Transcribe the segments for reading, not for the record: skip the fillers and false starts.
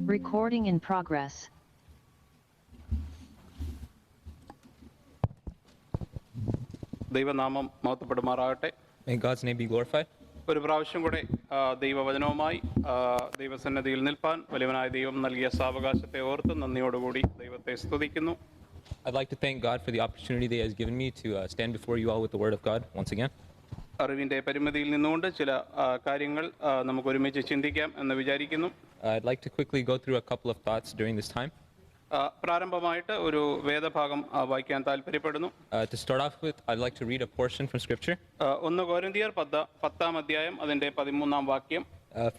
Recording in progress. ദൈവനാമം മഹത്വപ്പെടുമാറാകട്ടെ. May God's name be glorified. ഒരു പ്രാവശ്യം കൂടെ ദൈവവചനവുമായി ദൈവസന്നിധിയിൽ നിൽപ്പാൻ വലിയവനായ ദൈവം നൽകിയ സാവകാശത്തെ ഓർത്ത് നന്ദിയോടുകൂടി ദൈവത്തെ സ്തുതിക്കുന്നു. I'd like to thank God for the opportunity that He has given me to stand before you all with the Word of God once again. അറിവിൻ്റെ പരിമിതിയിൽ നിന്നുകൊണ്ട് ചില കാര്യങ്ങൾ നമുക്ക് ഒരുമിച്ച് ചിന്തിക്കാം എന്ന് വിചാരിക്കുന്നു. I'd like to quickly go through a couple of thoughts during this time. പ്രാരംഭമായിട്ട് ഒരു വേദഭാഗം വായിക്കാൻ താല്പര്യപ്പെടുന്നു. To start off with, I'd like to read a portion from Scripture. 1 കൊരിന്ത്യർ 10-ാം അധ്യായം അതിൻ്റെ 13-ാം വാക്യം.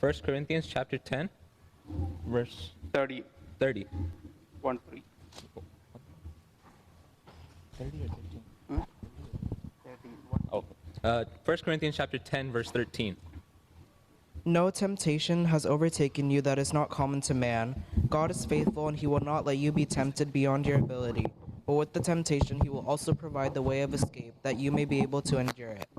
1 Corinthians chapter 10, verse 30. 30. 1-3. 30 or 13? 1 Corinthians chapter 10, verse 13. No temptation has overtaken you that is not common to man. God is faithful, and He will not let you be tempted beyond your ability. But with the temptation, He will also provide the way of escape, that you may be able to endure it.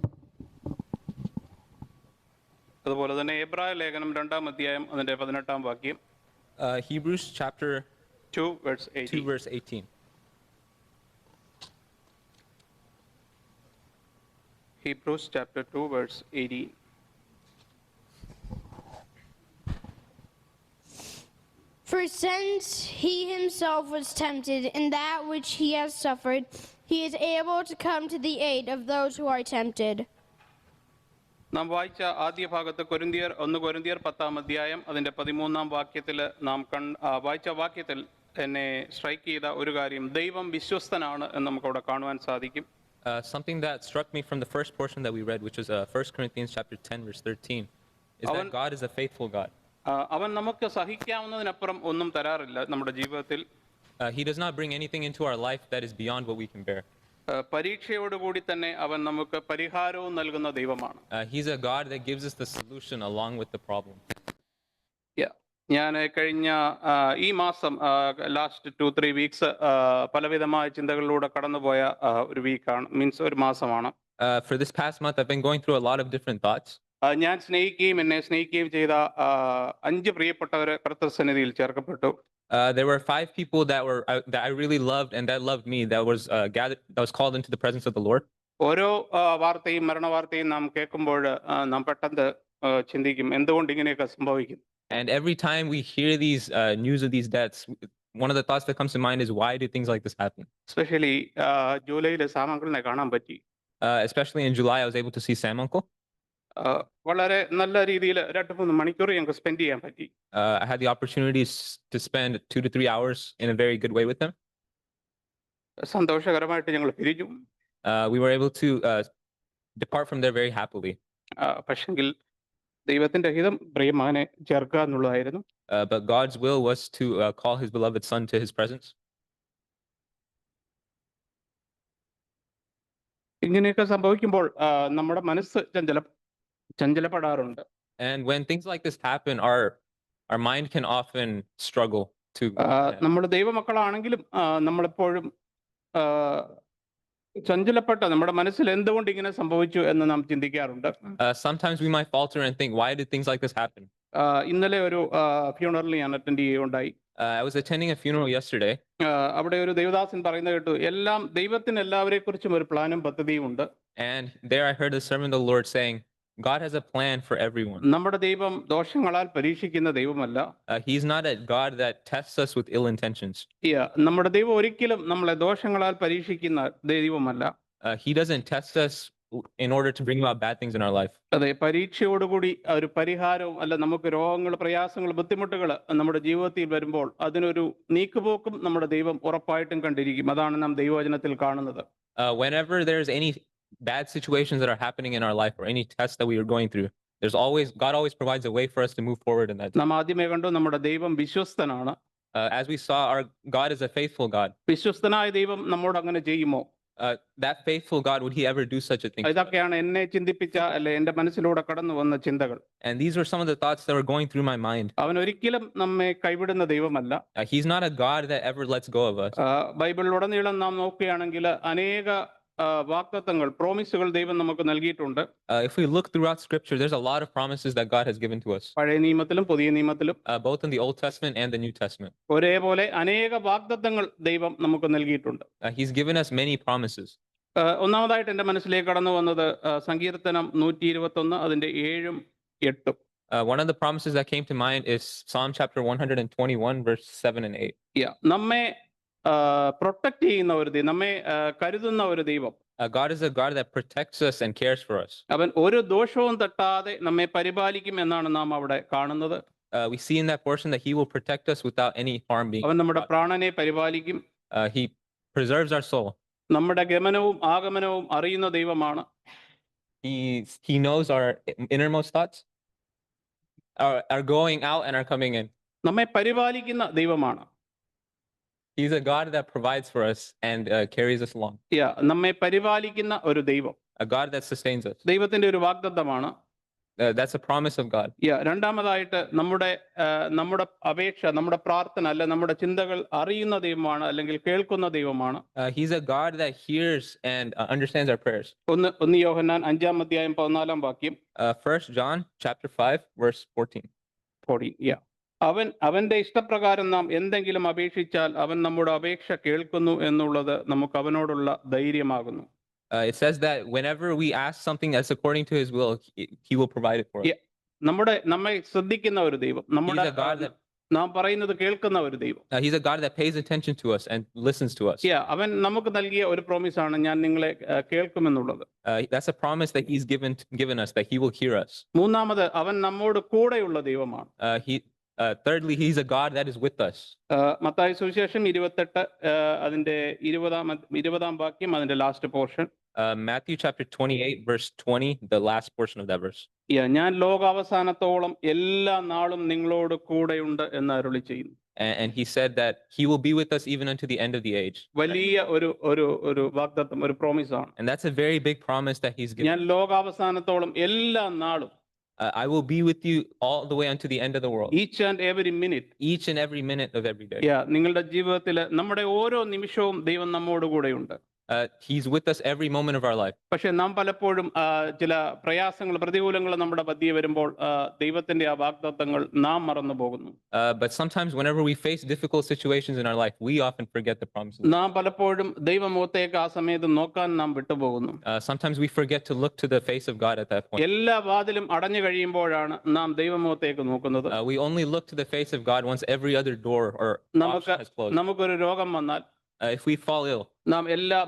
അതുപോലെ തന്നെ എബ്രായ ലേഖനം 2-ാം അധ്യായം അതിൻ്റെ 18-ാം വാക്യം. Hebrews chapter 2, verse 18. 2, verse 18. Hebrews chapter 2, verse 18. For since he himself was tempted in that which he has suffered, he is able to come to the aid of those who are tempted. നാം വായിച്ച ആദ്യ ഭാഗത്ത് 1 കൊരിന്ത്യർ 10-ാം അധ്യായം അതിൻ്റെ 13-ാം വാക്യത്തിൽ നാം വായിച്ച വാക്യത്തിൽ എന്നെ സ്ട്രൈക്ക് ചെയ്ത ഒരു കാര്യം ദൈവം വിശ്വസ്തനാണ് എന്ന് നമുക്കവിടെ കാണുവാൻ സാധിക്കും. Something that struck me from the first portion that we read, which was 1 Corinthians chapter 10, verse 13, is that God is a faithful God. അവൻ നമുക്ക് സഹിക്കാവുന്നതിനപ്പുറം ഒന്നും തരാറില്ല നമ്മുടെ ജീവിതത്തിൽ. He does not bring anything into our life that is beyond what we can bear. പരീക്ഷയോടുകൂടി തന്നെ അവൻ നമുക്ക് പരിഹാരവും നൽകുന്ന ദൈവമാണ്. He's a God that gives us the solution along with the problem. ഞാൻ കഴിഞ്ഞ ഈ മാസം ലാസ്റ്റ് 2-3 വീക്സ് പലവിധമായ ചിന്തകളിലൂടെ കടന്നുപോയ ഒരു വീക്കാണ്, മീൻസ് ഒരു മാസമാണ്. For this past month, I've been going through a lot of different thoughts. ഞാൻ സ്നേഹിക്കുകയും എന്നെ സ്നേഹിക്കുകയും ചെയ്ത 5 പ്രിയപ്പെട്ടവരെ കർത്തൃസന്നിധിയിൽ ചേർക്കപ്പെട്ടു. There were 5 people that I really loved and that loved me that was gathered, that was called into the presence of the Lord. ഓരോ വാർത്തയും മരണവാർത്തയും നാം കേൾക്കുമ്പോൾ നാം പെട്ടെന്ന് ചിന്തിക്കും എന്തുകൊണ്ട് ഇങ്ങനെയൊക്കെ സംഭവിക്കും. And every time we hear these news of these deaths, one of the thoughts that comes to mind is, why do things like this happen? Especially ജൂലൈയിൽ സാമങ്കിളിനെ കാണാൻ പറ്റി. Especially in July, I was able to see Sam Uncle. വളരെ നല്ല രീതിയിൽ 2-3 മണിക്കൂർ ഞങ്ങൾക്ക് spend ചെയ്യാൻ പറ്റി. I had the opportunities to spend 2 to 3 hours in a very good way with them. സന്തോഷകരമായിട്ട് ഞങ്ങൾ പിരിഞ്ഞു. We were able to depart from there very happily. പക്ഷെങ്കിൽ ദൈവത്തിന്റെ ഹിതം പ്രിയമകനെ ചേർക്കുക എന്നുള്ളതായിരുന്നു. But God's will was to call His beloved Son to His presence. ഇങ്ങനെയൊക്കെ സംഭവിക്കുമ്പോൾ നമ്മുടെ മനസ്സ് ചഞ്ചലപ്പെടാറുണ്ട്. And when things like this happen, our mind can often struggle to. നമ്മൾ ദൈവമക്കളാണെങ്കിലും നമ്മളെപ്പോഴും ചഞ്ചലപ്പെട്ട നമ്മുടെ മനസ്സിൽ എന്തുകൊണ്ട് ഇങ്ങനെ സംഭവിച്ചു എന്ന് നാം ചിന്തിക്കാറുണ്ട്. Sometimes we might falter and think, why did things like this happen? ഇന്നലെ ഒരു ഫ്യൂണറൽ ഞാൻ അറ്റൻഡ് ചെയ്യുകയുണ്ടായി. I was attending a funeral yesterday. അവിടെ ഒരു ദേവദാസൻ പറയുന്നത് കേട്ടു, ദൈവത്തിന് എല്ലാവരെ കുറിച്ചും ഒരു പ്ലാനും പദ്ധതിയും ഉണ്ട്. And there I heard the servant of the Lord saying, God has a plan for everyone. നമ്മുടെ ദൈവം ദോഷങ്ങളാൽ പരീക്ഷിക്കുന്ന ദൈവമല്ല. He's not a God that tests us with ill intentions. നമ്മുടെ ദൈവം ഒരിക്കലും നമ്മളെ ദോഷങ്ങളാൽ പരീക്ഷിക്കുന്ന ദൈവമല്ല. He doesn't test us in order to bring about bad things in our life. അതെ, പരീക്ഷയോടുകൂടി ഒരു പരിഹാരവും അല്ല, നമുക്ക് രോഗങ്ങൾ, പ്രയാസങ്ങൾ, ബുദ്ധിമുട്ടുകൾ നമ്മുടെ ജീവിതത്തിൽ വരുമ്പോൾ അതിനൊരു നീക്കുപോക്കും നമ്മുടെ ദൈവം ഉറപ്പായിട്ടും കണ്ടിരിക്കും. അതാണ് നാം ദൈവവചനത്തിൽ കാണുന്നത്. Whenever there's any bad situations that are happening in our life or any tests that we are going through, God always provides a way for us to move forward in that. നാം ആദ്യമേ കണ്ടു, നമ്മുടെ ദൈവം വിശ്വസ്തനാണ്. As we saw, our God is a faithful God. വിശ്വസ്തനായ ദൈവം നമ്മോട് അങ്ങനെ ചെയ്യുമോ? That faithful God, would He ever do such a thing? ഇതൊക്കെയാണ് എന്നെ ചിന്തിപ്പിച്ച, അല്ലെ എന്റെ മനസ്സിലൂടെ കടന്നു വന്ന ചിന്തകൾ. And these were some of the thoughts that were going through my mind. അവൻ ഒരിക്കലും നമ്മെ കൈവിടുന്ന ദൈവമല്ല. He's not a God that ever lets go of us. ബൈബിളിലുടനീളം നാം നോക്കുകയാണെങ്കിൽ അനേക വാഗ്ദത്തങ്ങൾ പ്രോമിസുകൾ ദൈവം നമുക്ക് നൽകിയിട്ടുണ്ട്. If we look throughout Scripture, there's a lot of promises that God has given to us, പഴയ നിയമത്തിലും പുതിയ നിയമത്തിലും both in the Old Testament and the New Testament. ഒരേപോലെ അനേക വാഗ്ദത്തങ്ങൾ ദൈവം നമുക്ക് നൽകിയിട്ടുണ്ട്. He's given us many promises. ഒന്നാമതായിട്ട് എൻ്റെ മനസ്സിലേക്ക് കടന്നു വന്നത് സങ്കീർത്തനം 121 അതിൻ്റെ 7ഉം 8ഉം. One of the promises that came to mind is Psalm chapter 121, verse 7 and 8. നമ്മെ പ്രൊട്ടക്ട് ചെയ്യുന്ന ഒരു ദൈവം, നമ്മെ കരുതുന്ന ഒരു ദൈവം. God is a God that protects us and cares for us. അവൻ ഒരു ദോഷവും തട്ടാതെ നമ്മെ പരിപാലിക്കും എന്നാണ് നാം അവിടെ കാണുന്നത്. We see in that portion that He will protect us without any harm being. അവൻ നമ്മുടെ പ്രാണനെ പരിപാലിക്കും. He preserves our soul. നമ്മുടെ ഗമനവും ആഗമനവും അറിയുന്ന ദൈവമാണ്. He knows our innermost thoughts, our going out and our coming in. നമ്മെ പരിപാലിക്കുന്ന ദൈവമാണ്. He's a God that provides for us and carries us along. നമ്മെ പരിപാലിക്കുന്ന ഒരു ദൈവം, A God that sustains us. ദൈവത്തിന്റെ ഒരു വാഗ്ദത്തമാണ്. That's a promise of God. രണ്ടാമതായിട്ട് നമ്മുടെ അപേക്ഷ, നമ്മുടെ പ്രാർത്ഥന അല്ല നമ്മുടെ ചിന്തകൾ അറിയുന്ന ദൈവമാണ്, അല്ലെങ്കിൽ കേൾക്കുന്ന ദൈവമാണ്. He's a God that hears and understands our prayers. ഒന്ന് യോഹന്നാൻ 5-ാം അധ്യായം 14-ാം വാക്യം. 1 John chapter 5 verse 14. അവന്റെ ഇഷ്ടപ്രകാരം നാം എന്തെങ്കിലും അപേക്ഷിച്ചാൽ അവൻ നമ്മുടെ അപേക്ഷ കേൾക്കുന്നു എന്നുള്ളത് നമുക്ക് അവനോടുള്ള ധൈര്യമാകുന്നു. It says that whenever we ask something that's according to His will, He will provide it for us. നമ്മെ ശ്രദ്ധിക്കുന്ന ഒരു ദൈവം, നാം പറയുന്നത് കേൾക്കുന്ന ഒരു ദൈവം. He's a God that pays attention to us and listens to us. അവൻ നമുക്ക് നൽകിയ ഒരു പ്രോമിസാണ് ഞാൻ നിങ്ങളെ കേൾക്കുമെന്നുള്ളത്. That's a promise that He's given us, that He will hear us. മൂന്നാമത് അവൻ നമ്മോട് കൂടെയുള്ള ദൈവമാണ്. Thirdly, He's a God that is with us. Mathai സുവിശേഷം 28 അതിന്റെ 20-ാം വാക്യം അതിന്റെ last portion. Matthew chapter 28 verse 20, the last portion of that verse. ഞാൻ ലോകാവസാനത്തോളം എല്ലാ നാളും നിങ്ങളോട് കൂടെയുണ്ട് എന്ന് അരുളി ചെയ്യുന്നു. And He said that He will be with us even unto the end of the age. വലിയ ഒരു വാഗ്ദത്തം, ഒരു പ്രോമിസാണ്. And that's a very big promise that He's given. ഞാൻ ലോകാവസാനത്തോളം എല്ലാ നാളും I will be with you all the way unto the end of the world. Each and every minute. Each and every minute of every day. നിങ്ങളുടെ ജീവിതത്തിൽ നമ്മുടെ ഓരോ നിമിഷവും ദൈവം നമ്മോട് കൂടെയുണ്ട്. He's with us every moment of our life. പക്ഷെ നാം പലപ്പോഴും ചില പ്രയാസങ്ങൾ, പ്രതികൂലങ്ങൾ നമ്മുടെ മധ്യേ വരുമ്പോൾ ദൈവത്തിന്റെ ആ വാഗ്ദത്തങ്ങൾ നാം മറന്നു പോകുന്നു. But sometimes whenever we face difficult situations in our life, we often forget the promises. നാം പലപ്പോഴും ദൈവമുഖത്തേക്ക് ആ സമയത്ത് നോക്കാൻ നാം വിട്ടുപോകുന്നു. Sometimes we forget to look to the face of God at that point. എല്ലാ വാതിലും അടഞ്ഞു കഴിയുമ്പോഴാണ് നാം ദൈവമുഖത്തേക്ക് നോക്കുന്നത്. We only look to the face of God once every other door or option has closed. നമുക്കൊരു രോഗം വന്നാൽ, if we fall ill, നാം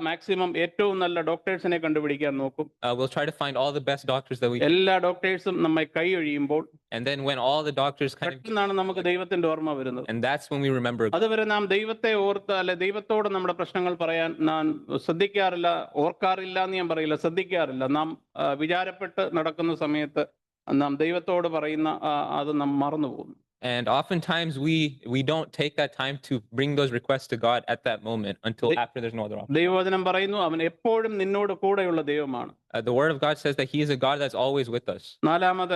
മാക്സിമം ഏറ്റവും നല്ല ഡോക്ടേഴ്സിനെ കണ്ടുപിടിക്കാൻ നോക്കും. We'll try to find all the best doctors that we can. എല്ലാ ഡോക്ടേഴ്സും നമ്മെ കൈയൊഴിയുമ്പോൾ, and then when all the doctors പെട്ടെന്നാണ് നമുക്ക് ദൈവത്തിന്റെ ഓർമ്മ വരുന്നത്. and that's when we remember. അതുവരെ നാം ദൈവത്തെ ഓർത്ത് അല്ലെ ദൈവത്തോട് നമ്മുടെ പ്രശ്നങ്ങൾ പറയാൻ നാം ശ്രദ്ധിക്കാറില്ല, ഓർക്കാറില്ല എന്ന് ഞാൻ പറയില്ല, ശ്രദ്ധിക്കാറില്ല. നാം വിചാരപ്പെട്ട് നടക്കുന്ന സമയത്ത് നാം ദൈവത്തോട് പറയുന്ന അത് നാം മറന്നു പോകുന്നു. And oftentimes we don't take that time to bring those requests to God at that moment until after there's no other option. ദൈവവചനം പറയുന്നു അവൻ എപ്പോഴും നിന്നോട് കൂടെയുള്ള ദൈവമാണ്. The word of God says that He is a God that's always with us. നാലാമത്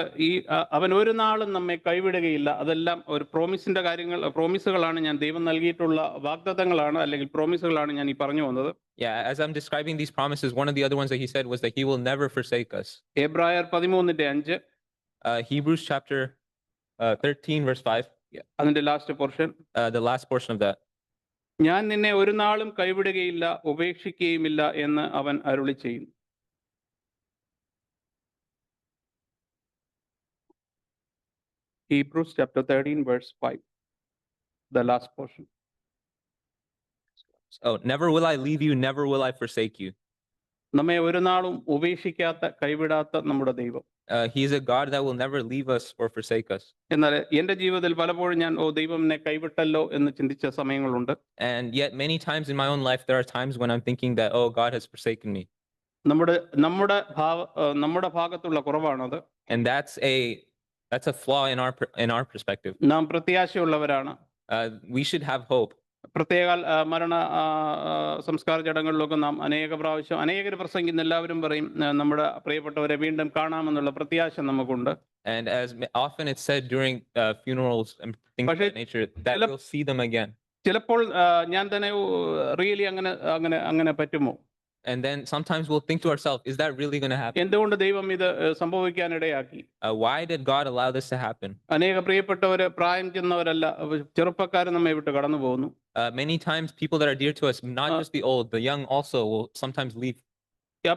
അവൻ ഒരു നാളും നമ്മെ കൈവിടുകയില്ല. അതെല്ലാം ഒരു പ്രോമിസിന്റെ കാര്യങ്ങൾ, പ്രോമിസുകളാണ്, ഞാൻ ദൈവം നൽകിയിട്ടുള്ള വാഗ്ദത്തങ്ങളാണ് അല്ലെങ്കിൽ പ്രോമിസുകളാണ് ഞാൻ ഈ പറഞ്ഞു വന്നത്. Yeah, as I'm describing these promises, one of the other ones that He said was that He will never forsake us. എബ്രായർ 13:5. Hebrews chapter 13 verse 5. അതിന്റെ last portion. The last portion of that. ഞാൻ നിന്നെ ഒരു നാളും കൈവിടുകയില്ല, ഉപേക്ഷിക്കുകയുമില്ല എന്ന് അവൻ അരുളി ചെയ്യുന്നു. Hebrews chapter 13 verse 5. The last portion. Oh, never will I leave you, never will I forsake you. നമ്മെ ഒരു നാളും ഉപേക്ഷിക്കാത്ത, കൈവിടാത്ത നമ്മുടെ ദൈവം. He is a God that will never leave us or forsake us. എന്നാൽ എൻ്റെ ജീവിതത്തിൽ പലപ്പോഴും ഞാൻ ദൈവം എന്നെ കൈവിട്ടല്ലോ എന്ന് ചിന്തിച്ച സമയങ്ങളുണ്ട്. And yet many times in my own life there are times when I'm thinking that God has forsaken me. നമ്മുടെ ഭാഗത്തുള്ള കുറവാണത്. And that's a flaw in our perspective. നാം പ്രത്യാശയുള്ളവരാണ്. We should have hope. പ്രത്യേക മരണ സംസ്കാര ചടങ്ങുകളിലൊക്കെ നാം അനേകർ പ്രസംഗിക്കുന്ന എല്ലാവരും പറയും നമ്മുടെ പ്രിയപ്പെട്ടവരെ വീണ്ടും കാണാമെന്നുള്ള പ്രത്യാശ നമുക്കുണ്ട്. And as often it's said during funerals and things of that nature that we'll see them again. ചിലപ്പോൾ ഞാൻ തന്നെ റിയലി അങ്ങനെ പറ്റുമോ? And then sometimes we'll think to ourselves, is that really going to happen? എന്തുകൊണ്ട് ദൈവം ഇത് സംഭവിക്കാനിടയാക്കി? Why did God allow this to happen? അനേക പ്രിയപ്പെട്ടവര് പ്രായം ചെന്നവരല്ല, ചെറുപ്പക്കാർ നമ്മെ വിട്ട് കടന്നു പോകുന്നു. Many times people that are dear to us, not just the old, the young also will sometimes leave.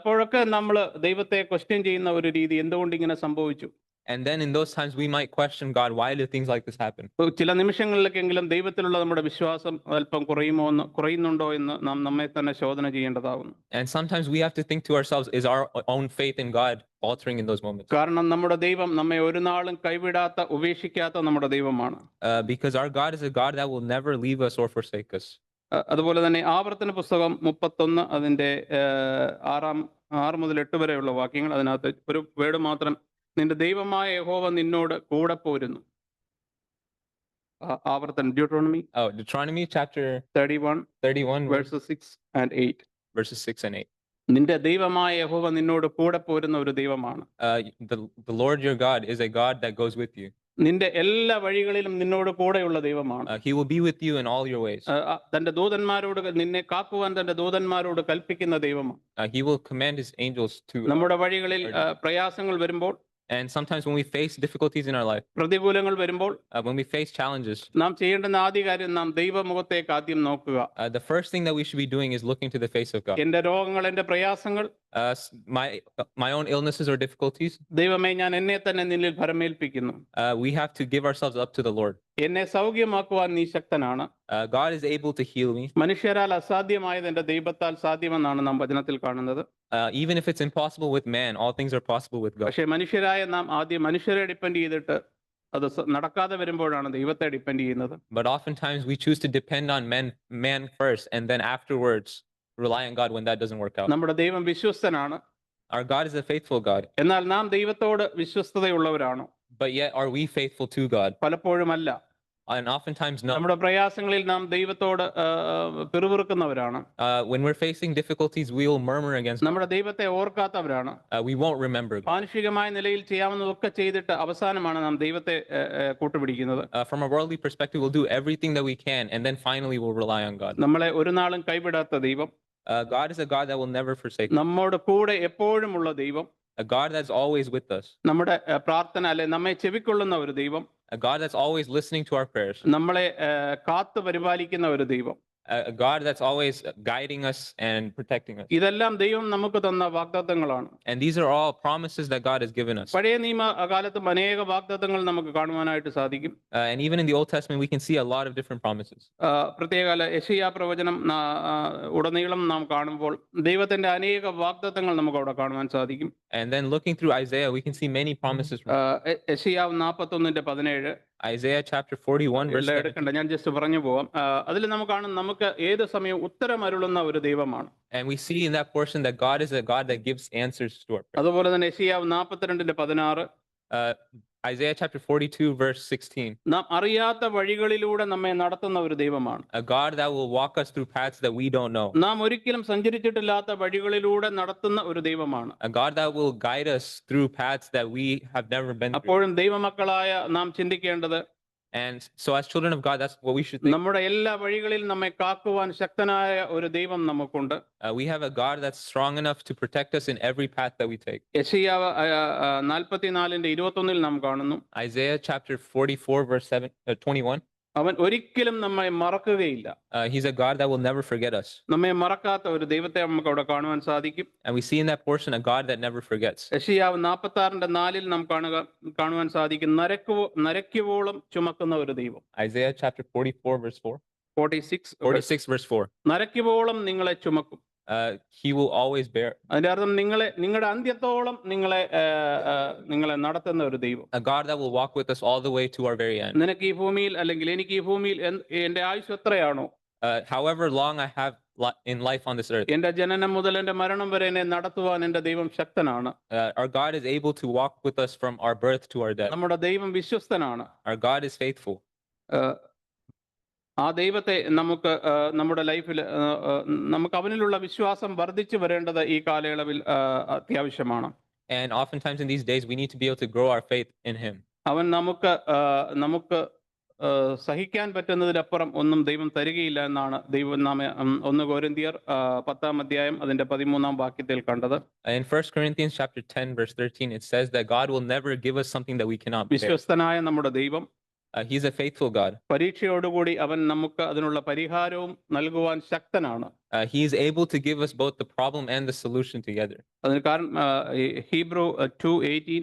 അപ്പോഴൊക്കെ നമ്മൾ ദൈവത്തെ ക്വസ്റ്റ്യൻ ചെയ്യുന്ന ഒരു രീതി, എന്തുകൊണ്ട് ഇങ്ങനെ സംഭവിച്ചു? And then in those times we might question God, why do things like this happen? ചില നിമിഷങ്ങളിലേക്കെങ്കിലും ദൈവത്തിലുള്ള നമ്മുടെ വിശ്വാസം അല്പം കുറയുന്നുണ്ടോ എന്ന് നാം നമ്മെ തന്നെ ശോധന ചെയ്യേണ്ടതാകുന്നു. And sometimes we have to think to ourselves, is our own faith in God faltering in those moments? കാരണം നമ്മുടെ ദൈവം നമ്മെ ഒരു നാളും കൈവിടാത്ത, ഉപേക്ഷിക്കാത്ത നമ്മുടെ ദൈവമാണ്. Because our God is a God that will never leave us or forsake us. അതുപോലെ തന്നെ ആവർത്തന പുസ്തകം 31 അതിന്റെ 6 മുതൽ 8 വരെയുള്ള വാക്യങ്ങൾ, അതിനകത്ത് ഒരു വേർഡ് മാത്രം, നിന്റെ ദൈവമായ യഹോവ നിന്നോട് കൂടെ പോരുന്നു. ആവർത്തനം, Deuteronomy chapter 31 verses 6 and 8. verses 6 and 8. നിന്റെ ദൈവമായ യഹോവ നിന്നോട് കൂടെ പോരുന്ന ഒരു ദൈവമാണ്. The Lord your God is a God that goes with you. നിന്റെ എല്ലാ വഴികളിലും നിന്നോട് കൂടെയുള്ള ദൈവമാണ്. He will be with you in all your ways. തന്റെ ദൂതന്മാരോട്, നിന്നെ കാക്കുവാൻ തന്റെ ദൂതന്മാരോട് കൽപ്പിക്കുന്ന ദൈവമാണ്. He will command his angels to. നമ്മുടെ വഴികളിൽ പ്രയാസങ്ങൾ വരുമ്പോൾ, And sometimes when we face difficulties in our life, പ്രതികൂലങ്ങൾ വരുമ്പോൾ, when we face challenges, നാം ചെയ്യേണ്ടുന്ന ആദ്യ കാര്യം, നാം ദൈവമുഖത്തേക്ക് ആദ്യം നോക്കുക. the first thing that we should be doing is looking to the face of God. എന്റെ രോഗങ്ങൾ, എന്റെ പ്രയാസങ്ങൾ, my own illnesses or difficulties, ദൈവമേ ഞാൻ എന്നെ തന്നെ നിന്നിൽ ഭരമേൽപ്പിക്കുന്നു. we have to give ourselves up to the Lord. എന്നെ സൗഖ്യമാക്കുവാൻ നീ ശക്തനാണ്. God is able to heal me. മനുഷ്യരാൽ അസാധ്യമായത് എന്റെ ദൈവത്താൽ സാധ്യമെന്നാണ് നാം വചനത്തിൽ കാണുന്നത്. Even if it's impossible with man, all things are possible with God. പക്ഷേ മനുഷ്യരായ നാം ആദ്യം മനുഷ്യരെ ഡിപ്പെൻഡ് ചെയ്തിട്ട് അത് നടക്കാതെ വരുമ്പോഴാണ് ദൈവത്തെ ഡിപ്പെൻഡ് ചെയ്യുന്നത്. But oftentimes we choose to depend on man first, and then afterwards rely on God when that doesn't work out. നമ്മുടെ ദൈവം വിശ്വസ്തനാണ്. Our God is a faithful God. എന്നാൽ നാം ദൈവത്തോട് വിശ്വസ്തതയുള്ളവരാണോ? But yet are we faithful to God? പലപ്പോഴും അല്ല. And oftentimes no. നമ്മുടെ പ്രയാസങ്ങളിൽ നാം ദൈവത്തോട് പിറുപിറുക്കുന്നവരാണ്. When we're facing difficulties, we will murmur against God. നമ്മുടെ ദൈവത്തെ ഓർക്കാത്തവരാണ്. We won't remember God. മാനുഷികമായ നിലയിൽ ചെയ്യാവുന്നതൊക്കെ ചെയ്തിട്ട് അവസാനമാണ് നാം ദൈവത്തെ കൂട്ടുപിടിക്കുന്നത്. From a worldly perspective, we'll do everything that we can, and then finally we'll rely on God. നമ്മളെ ഒരു നാളും കൈവിടാത്ത ദൈവം, God is a God that will never forsake us. നമ്മോട് കൂടെ എപ്പോഴുമുള്ള ദൈവം, A God that's always with us. നമ്മുടെ പ്രാർത്ഥന അല്ലെ നമ്മെ ചെവിക്കൊള്ളുന്ന ഒരു ദൈവം, A God that's always listening to our prayers. നമ്മളെ കാത്തു പരിപാലിക്കുന്ന ഒരു ദൈവം, A God that's always guiding us and protecting us. ഇതെല്ലാം ദൈവം നമുക്ക് തന്ന വാഗ്ദത്തങ്ങളാണ്. And these are all promises that God has given us. പഴയ നിയമ കാലത്തും അനേക വാഗ്ദത്തങ്ങൾ നമുക്ക് കാണുവാനായിട്ട് സാധിക്കും. And even in the Old Testament, we can see a lot of different promises. പ്രത്യേക യെശയ്യാ പ്രവചനം ഉടനീളം നാം കാണുമ്പോൾ ദൈവത്തിന്റെ അനേക വാഗ്ദത്തങ്ങൾ നമുക്ക് അവിടെ കാണുവാൻ സാധിക്കും. And then looking through Isaiah, we can see many promises. യെശയ്യാ 41:17, Isaiah chapter 41 verse 7. എടുക്കണ്ട, ഞാൻ ജസ്റ്റ് പറഞ്ഞു പോവാം. അതിൽ നമുക്ക് കാണും, നമുക്ക് ഏത് സമയം ഉത്തരമരുളുന്ന ഒരു ദൈവമാണ്. And we see in that portion that God is a God that gives answers to our prayers. അതുപോലെ തന്നെ യെശയ്യാ 42:16, Isaiah chapter 42 verse 16. നാം അറിയാത്ത വഴികളിലൂടെ നമ്മെ നടത്തുന്ന ഒരു ദൈവമാണ്. A God that will walk us through paths that we don't know. നാം ഒരിക്കലും സഞ്ചരിച്ചിട്ടില്ലാത്ത വഴികളിലൂടെ നടത്തുന്ന ഒരു ദൈവമാണ്. A God that will guide us through paths that we have never been through. അപ്പോഴും ദൈവമക്കളായ നാം ചിന്തിക്കേണ്ടത്, And so as children of God, that's what we should think. നമ്മുടെ എല്ലാ വഴികളിലും നമ്മെ കാക്കുവാൻ ശക്തനായ ഒരു ദൈവം നമുക്കുണ്ട്. We have a God that's strong enough to protect us in every path that we take. യെശയ്യാ 44:21 നാം കാണുന്നു, Isaiah chapter 44 verse 21. അവൻ ഒരിക്കലും നമ്മെ മറക്കുകയില്ല. He's a God that will never forget us. നമ്മെ മറക്കാത്ത ഒരു ദൈവത്തെ നമുക്ക് അവിടെ കാണുവാൻ സാധിക്കും. And we see in that portion a God that never forgets. യെശയ്യാ 46:4 നാം കാണുവാൻ സാധിക്കും, നരയ്ക്കുവോളം ചുമക്കുന്ന ഒരു ദൈവം. Isaiah chapter 44 verse 4. 46 verse 4. നരയ്ക്കുവോളം നിങ്ങളെ ചുമക്കും. He will always bear. അതിന്റെ അർത്ഥം നിങ്ങളുടെ അന്ത്യത്തോളം നിങ്ങളെ നടത്തുന്ന ഒരു ദൈവം. A God that will walk with us all the way to our very end. നിനക്ക് ഈ ഭൂമിയിൽ അല്ലെങ്കിൽ എനിക്ക് ഈ ഭൂമിയിൽ എന്റെ ആയുസ് എത്രയാണോ, however long I have in life on this earth, എന്റെ ജനനം മുതൽ എന്റെ മരണം വരെ എന്നെ നടത്തുവാൻ എന്റെ ദൈവം ശക്തനാണ്. our God is able to walk with us from our birth to our death. നമ്മുടെ ദൈവം വിശ്വസ്തനാണ്. Our God is faithful. ആ ദൈവത്തെ നമുക്ക് നമ്മുടെ ലൈഫിൽ നമുക്ക് അവനിലുള്ള വിശ്വാസം വർദ്ധിച്ചു വരേണ്ടത് ഈ കാലയളവിൽ അത്യാവശ്യമാണ്. And oftentimes in these days we need to be able to grow our faith in him. അവൻ നമുക്ക് സഹിക്കാൻ പറ്റുന്നതിലപ്പുറം ഒന്നും ദൈവം തരികയില്ല എന്നാണ് ദൈവം നാം 1 കൊരിന്ത്യർ 10-ാം അധ്യായം അതിന്റെ 13-ാം വാക്യത്തിൽ കണ്ടത്. In 1 Corinthians chapter 10 verse 13, it says that God will never give us something that we cannot bear. വിശ്വസ്തനായ നമ്മുടെ ദൈവം He's a faithful God. പരീക്ഷയോടുകൂടി അവൻ നമുക്ക് അതിനുള്ള പരിഹാരവും നൽകുവാൻ ശക്തനാണ്. He is able to give us both the problem and the solution together. അതിന് കാരണം ഹീബ്രു 2:18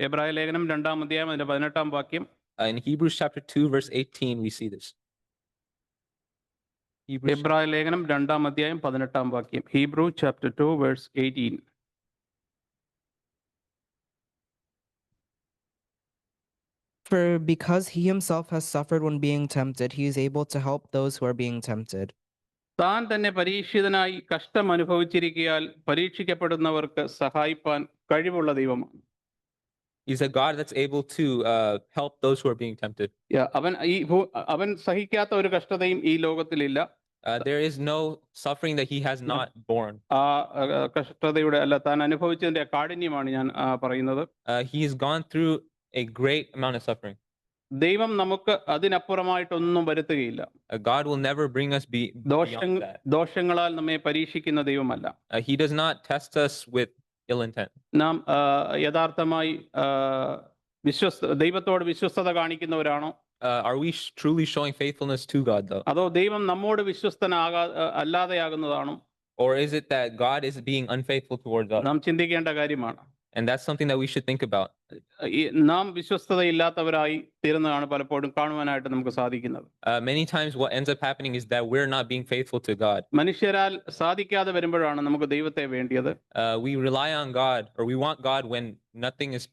എബ്രായ ലേഖനം 2-ാം അധ്യായം അതിന്റെ 18-ാം വാക്യം. In Hebrews chapter 2 verse 18, we see this. എബ്രായ ലേഖനം 2-ാം അധ്യായം 18-ാം വാക്യം. Hebrew chapter 2 verse 18. For because he himself has suffered when being tempted, he is able to help those who are being tempted. താൻ തന്നെ പരീക്ഷിതനായി കഷ്ടം അനുഭവിച്ചിരിക്കയാൽ പരീക്ഷിക്കപ്പെടുന്നവർക്ക് സഹായിപ്പാൻ കഴിവുള്ള ദൈവമാണ്. He's a God that's able to help those who are being tempted. അവൻ സഹിക്കാത്ത ഒരു കഷ്ടതയും ഈ ലോകത്തിലില്ല. There is no suffering that he has not borne. ആ കഷ്ടതയുടെ അല്ല, താൻ അനുഭവിച്ചതിന്റെ കാഠിന്യമാണ് ഞാൻ പറയുന്നത്. He has gone through a great amount of suffering. ദൈവം നമുക്ക് അതിനപ്പുറമായിട്ടൊന്നും വരുത്തുകയില്ല. God will never bring us beyond that. ദോഷങ്ങളാൽ നമ്മെ പരീക്ഷിക്കുന്ന ദൈവമല്ല. He does not test us with ill intent. നാം യഥാർത്ഥമായി ദൈവത്തോട് വിശ്വസ്തത കാണിക്കുന്നവരാണോ? Are we truly showing faithfulness to God though? അതോ ദൈവം നമ്മോട് അല്ലാതെയാകുന്നതാണോ? Or is it that God is being unfaithful towards us? നാം ചിന്തിക്കേണ്ട കാര്യമാണ്. And that's something that we should think about. നാം വിശ്വസ്തതയില്ലാത്തവരായി തീരുന്നതാണ് പലപ്പോഴും കാണുവാനായിട്ട് നമുക്ക് സാധിക്കുന്നത്. Many times what ends up happening is that we're not being faithful to God. മനുഷ്യരാൽ സാധിക്കാതെ വരുമ്പോഴാണ് നമുക്ക് ദൈവത്തെ വേണ്ടിയത്. We rely on God, or we want God when nothing is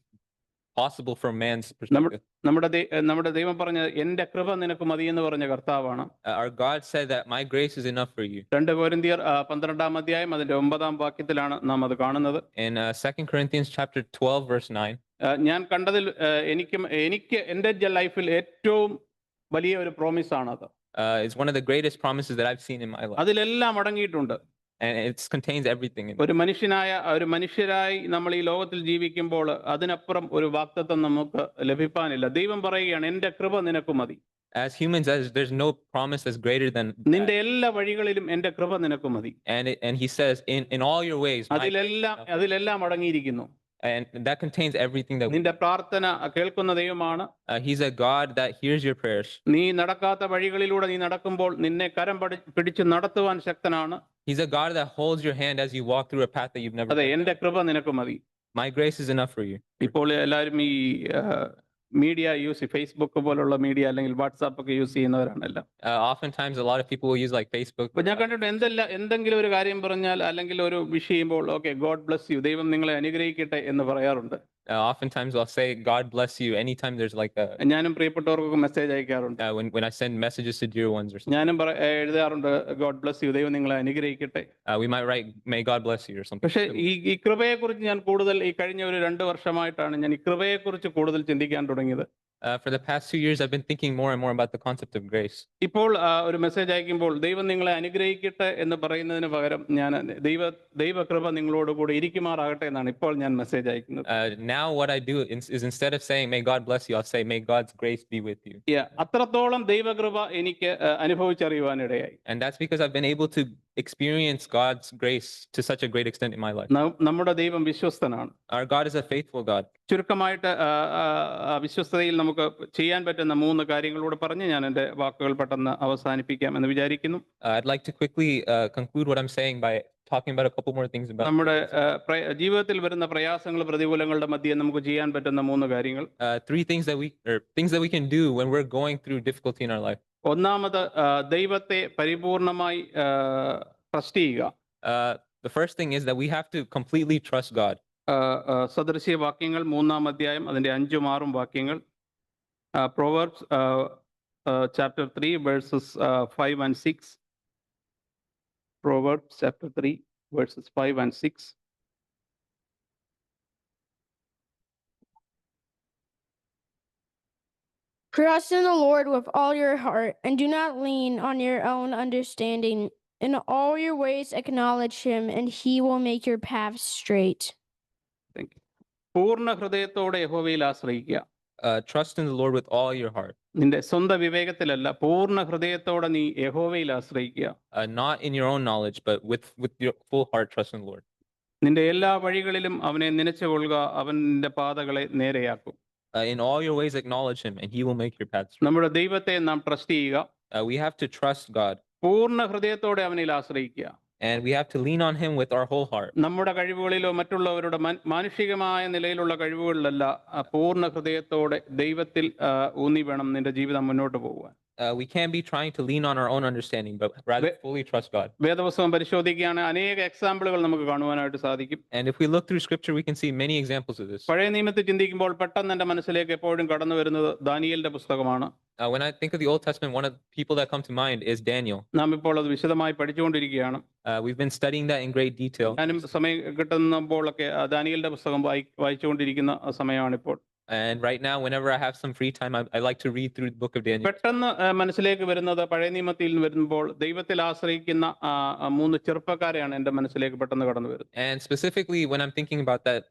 possible from man's perspective. നമ്മുടെ ദൈവം പറഞ്ഞ എന്റെ കൃപ നിനക്ക് മതി എന്ന് പറഞ്ഞ കർത്താവാണ്. Our God said that my grace is enough for you. 2 കൊരിന്ത്യർ 12-ാം അധ്യായം അതിന്റെ 9-ാം വാക്യത്തിലാണ് നാം അത് കാണുന്നത്. In 2 Corinthians chapter 12 verse 9. ഞാൻ കണ്ടതിൽ എനിക്ക് എന്റെ ലൈഫിൽ ഏറ്റവും വലിയ ഒരു പ്രോമിസ് ആണത്. It's one of the greatest promises that I've seen in my life. അതിലെല്ലാം അടങ്ങിയിട്ടുണ്ട്. And it contains everything in it. ഒരു മനുഷ്യരായി നമ്മൾ ഈ ലോകത്തിൽ ജീവിക്കുമ്പോൾ അതിനപ്പുറം ഒരു വാഗ്ദത്തം നമുക്ക് ലഭിക്കാനില്ല. ദൈവം പറയുകയാണ് എന്റെ കൃപ നിനക്ക് മതി. As humans, there's no promise that's greater than നിന്റെ എല്ലാ വഴികളിലും എന്റെ കൃപ നിനക്ക് മതി. And he says in all your ways. അതിലെല്ലാം അടങ്ങിയിരിക്കുന്നു. And that contains everything that നിന്റെ പ്രാർത്ഥന കേൾക്കുന്ന ദൈവമാണ്. He's a God that hears your prayers. നീ നടക്കാത്ത വഴികളിലൂടെ നീ നടക്കുമ്പോൾ നിന്നെ കരം പിടിച്ച് നടത്തുവാൻ ശക്തനാണ്. He's a God that holds your hand as you walk through a path that you've never. അതെ, എന്റെ കൃപ നിനക്ക് മതി. My grace is enough for you. ഇപ്പോൾ എല്ലാവരും ഈ മീഡിയ ഫേസ്ബുക്ക് പോലുള്ള മീഡിയ അല്ലെങ്കിൽ വാട്സാപ്പ് ഒക്കെ use ചെയ്യുന്നവരാണല്ലോ. Oftentimes a lot of people will use like Facebook. ഞാൻ കണ്ടിട്ട് എന്തെങ്കിലും ഒരു കാര്യം പറഞ്ഞാൽ അല്ലെങ്കിൽ ഒരു വിഷ് ചെയ്യുമ്പോൾ ഓക്കെ ഗോഡ് ബ്ലസ് യു, ദൈവം നിങ്ങളെ അനുഗ്രഹിക്കട്ടെ എന്ന് പറയാറുണ്ട്. Oftentimes I'll say God bless you anytime there's like a. ഞാനും പ്രിയപ്പെട്ടവർക്കൊക്കെ message അയക്കാറുണ്ട്. When I send messages to dear ones or something. ഞാനും എഴുതാറുണ്ട് ഗോഡ് ബ്ലസ് യു, ദൈവം നിങ്ങളെ അനുഗ്രഹിക്കട്ടെ. We might write may God bless you or something. പക്ഷേ ഈ കൃപയെ കുറിച്ച് ഞാൻ കൂടുതൽ ഈ കഴിഞ്ഞ ഒരു 2 വർഷമായിട്ടാണ് ഞാൻ ഈ കൃപയെ കുറിച്ച് കൂടുതൽ ചിന്തിക്കാൻ തുടങ്ങിയത്. For the past 2 years I've been thinking more and more about the concept of grace. ഇപ്പോൾ ഒരു മെസ്സേജ് അയക്കുമ്പോൾ ദൈവം നിങ്ങളെ അനുഗ്രഹിക്കട്ടെ എന്ന് പറയുന്നതിന് പകരം ഞാൻ ദൈവകൃപ നിങ്ങളോട് കൂടി ഇരിക്കുമാറാകട്ടെ എന്നാണ് ഇപ്പോൾ ഞാൻ മെസ്സേജ് അയക്കുന്നത്. Now what I do is instead of saying may God bless you, I'll say may God's grace be with you. അത്രത്തോളം ദൈവകൃപ എനിക്ക് അനുഭവിച്ചറിയുവാനിടയായി. And that's because I've been able to experience God's grace to such a great extent in my life. നമ്മുടെ ദൈവം വിശ്വസ്തനാണ്. Our God is a faithful God. ചുരുക്കമായിട്ട് വിശ്വസ്തതയിൽ നമുക്ക് ചെയ്യാൻ പറ്റുന്ന 3 കാര്യങ്ങളൂടെ പറഞ്ഞ് ഞാൻ എൻ്റെ വാക്കുകൾ പെട്ടെന്ന് അവസാനിപ്പിക്കാം എന്ന് വിചാരിക്കുന്നു. I'd like to quickly conclude what I'm saying by talking about a couple more things about നമ്മുടെ ജീവിതത്തിൽ വരുന്ന പ്രയാസങ്ങൾ പ്രതികൂലങ്ങളുടെ മധ്യേ നമുക്ക് ചെയ്യാൻ പറ്റുന്ന 3 കാര്യങ്ങൾ. 3 things that we can do when we're going through difficulty in our life. ഒന്നാമത് ദൈവത്തെ പരിപൂർണമായി ട്രസ്റ്റ് ചെയ്യുക. The first thing is that we have to completely trust God. സദൃശ്യ വാക്യങ്ങൾ 3-ാം അധ്യായം അതിന്റെ 5ഉം 6ഉം വാക്യങ്ങൾ. Proverbs chapter 3 verses 5 and 6. Proverbs chapter 3 verses 5 and 6. Trust in the Lord with all your heart, and do not lean on your own understanding. In all your ways acknowledge him, and he will make your paths straight. പൂർണ്ണ ഹൃദയത്തോടെ യഹോവയിൽ ആശ്രയിക്കുക. Trust in the Lord with all your heart, നിന്റെ സ്വന്തം വിവേകത്തിലല്ല, പൂർണ്ണ ഹൃദയത്തോടെ നീ യഹോവയിൽ ആശ്രയിക്കുക. not in your own knowledge, but with your full heart trust in the Lord. നിന്റെ എല്ലാ വഴികളിലും അവനെ നനച്ചുകൊള്ളുക, അവൻ നിന്റെ പാതകളെ നേരെയാക്കും. In all your ways acknowledge him, and he will make your paths straight. നമ്മുടെ ദൈവത്തെ നാം ട്രസ്റ്റ് ചെയ്യുക, We have to trust God, പൂർണ്ണ ഹൃദയത്തോടെ അവനിൽ ആശ്രയിക്കുക. and we have to lean on him with our whole heart. നമ്മുടെ കഴിവുകളിലോ മറ്റുള്ളവരുടെ മാനുഷികമായ നിലയിലുള്ള കഴിവുകളിലല്ല, പൂർണ്ണ ഹൃദയത്തോടെ ദൈവത്തിൽ ഊന്നി വേണം നിന്റെ ജീവിതം മുന്നോട്ട് പോകുവാൻ. We can't be trying to lean on our own understanding, but rather fully trust God. വേദപുസ്തകം പരിശോധിക്കുകയാണ്, അനേക എക്സാമ്പിളുകൾ നമുക്ക് കാണുവാനായിട്ട് സാധിക്കും. And if we look through scripture, we can see many examples of this. പഴയ നിയമത്തിൽ ചിന്തിക്കുമ്പോൾ പെട്ടെന്ന് എൻ്റെ മനസ്സിലേക്ക് എപ്പോഴും കടന്നു വരുന്നത് ദാനിയേലിന്റെ പുസ്തകമാണ്. When I think of the Old Testament, one of the people that come to mind is Daniel. നാം ഇപ്പോൾ അത് വിശദമായി പഠിച്ചുകൊണ്ടിരിക്കുകയാണ്. We've been studying that in great detail. ഞാനും സമയം കിട്ടുമ്പോഴൊക്കെ ദാനിയേലിന്റെ പുസ്തകം വായിച്ചുകൊണ്ടിരിക്കുന്ന സമയമാണിപ്പോൾ. And right now, whenever I have some free time, I like to read through the book of Daniel. പെട്ടെന്ന് മനസ്സിലേക്ക് വരുന്നത്, പഴയ നിയമത്തിൽ വരുമ്പോൾ ദൈവത്തിൽ ആശ്രയിക്കുന്ന 3 ചെറുപ്പക്കാരെയാണ് എൻ്റെ മനസ്സിലേക്ക് പെട്ടെന്ന് കടന്നു വരുന്നത്. And specifically, when I'm thinking about that,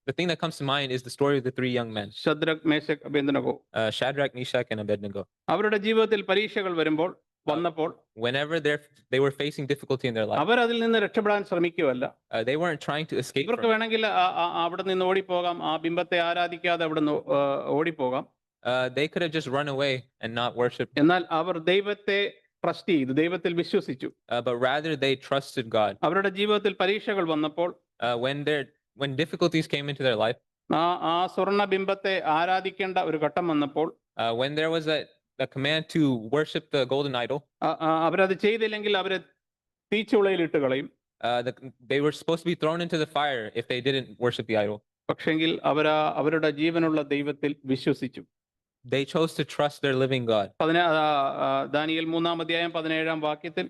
the thing that comes to mind is the story of the 3 young men, Shadrach, Meshach, Abednego. Shadrach, Meshach, and Abednego. അവരുടെ ജീവിതത്തിൽ പരീക്ഷകൾ വന്നപ്പോൾ Whenever they were facing difficulty in their life, അവർ അതിൽ നിന്ന് രക്ഷപ്പെടാൻ ശ്രമിക്കുകയല്ല. they weren't trying to escape ഇവർക്ക് from it. വേണമെങ്കിൽ അവിടെ നിന്ന് ഓടിപ്പോകാം, ആ ബിംബത്തെ ആരാധിക്കാതെ അവിടെ നിന്ന് ഓടിപ്പോകാം. They could have just run away and not worship, എന്നാൽ അവർ ദൈവത്തെ ട്രസ്റ്റ് ചെയ്തു, ദൈവത്തിൽ വിശ്വസിച്ചു. but rather they trusted God. അവരുടെ ജീവിതത്തിൽ പരീക്ഷകൾ വന്നപ്പോൾ When difficulties came into their life, ആ സ്വർണ്ണ ബിംബത്തെ ആരാധിക്കേണ്ട ഒരു ഘട്ടം വന്നപ്പോൾ, when there was a command to worship the golden idol, അവരത് ചെയ്തില്ലെങ്കിൽ അവരെ തീച്ചുളയിലിട്ട് കളയും. they were supposed to be thrown into the fire if they didn't worship the idol. പക്ഷെങ്കിൽ അവരുടെ ജീവനുള്ള ദൈവത്തിൽ വിശ്വസിച്ചു. They chose to trust their living God. Daniel 3-ാം അധ്യായം 17-ാം വാക്യത്തിൽ,